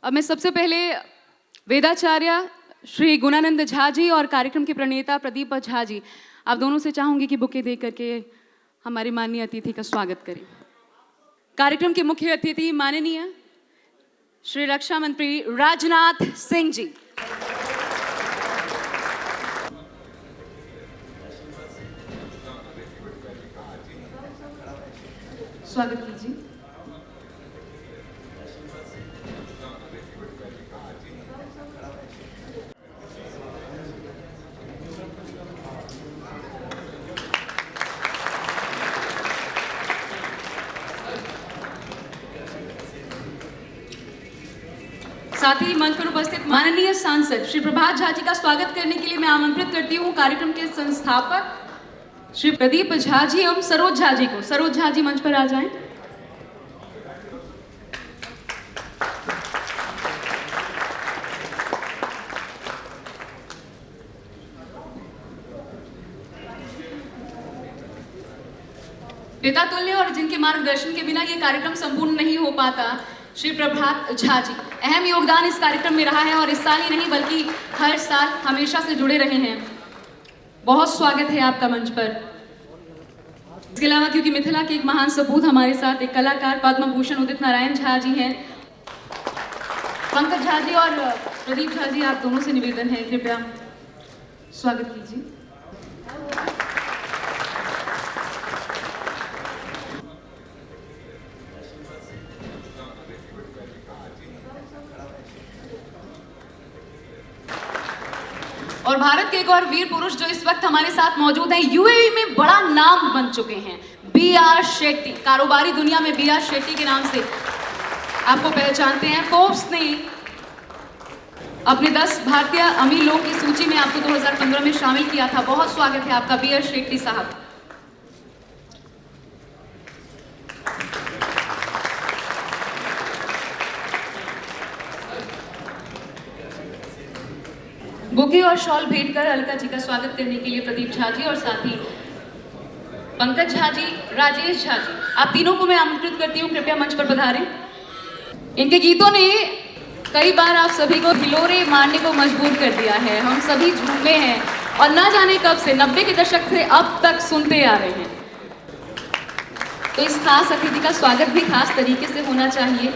अब मैं सबसे पहले वेदाचार्य श्री गुणानंद झा जी और कार्यक्रम के प्रणेता प्रदीप झा जी, आप दोनों से चाहूंगी कि बुके दे करके हमारे माननीय अतिथि का स्वागत करें। कार्यक्रम के मुख्य अतिथि माननीय श्री रक्षा मंत्री राजनाथ सिंह जी। स्वागत कीजिए। साथ ही मंच पर उपस्थित माननीय सांसद श्री प्रभात झा जी का स्वागत करने के लिए मैं आमंत्रित करती हूँ कार्यक्रम के संस्थापक श्री प्रदीप झा जी एवं सरोज झा जी को। सरोज झा जी मंच पर आ जाएं। पिता तुल्य और जिनके मार्गदर्शन के बिना ये कार्यक्रम संपूर्ण नहीं हो पाता, श्री प्रभात झा जी अहम योगदान इस कार्यक्रम में रहा है और इस साल ही नहीं बल्कि हर साल हमेशा से जुड़े रहे हैं। बहुत स्वागत है आपका मंच पर। इसके अलावा क्योंकि मिथिला के एक महान सपूत हमारे साथ एक कलाकार पद्म भूषण उदित नारायण झा जी हैं, पंकज झा जी और प्रदीप झा जी, आप दोनों से निवेदन है कृपया स्वागत कीजिए। और भारत के एक और वीर पुरुष जो इस वक्त हमारे साथ मौजूद हैं, यूएई में बड़ा नाम बन चुके हैं, बी.आर. शेट्टी। कारोबारी दुनिया में बी.आर. शेट्टी के नाम से आपको पहचानते हैं। फोर्ब्स ने अपने 10 भारतीय अमीर लोगों की सूची में आपको 2015 में शामिल किया था। बहुत स्वागत है आपका बी.आर. शेट्टी साहब। बुके और शॉल भेंट कर अलका जी का स्वागत करने के लिए प्रदीप झा जी और साथ ही पंकज झा जी, राजेश झा जी, आप तीनों को मैं आमंत्रित करती हूँ कृपया मंच पर पधारें। इनके गीतों ने कई बार आप सभी को हिलोरे मारने को मजबूर कर दिया है। हम सभी झूमे हैं और ना जाने कब से 90 के दशक से अब तक सुनते आ रहे हैं। तो इस खास अतिथि का स्वागत भी खास तरीके से होना चाहिए।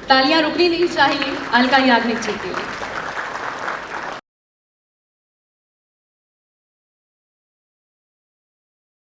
तालियां रुकनी नहीं चाहिए अलका याग्निक जी के लिए।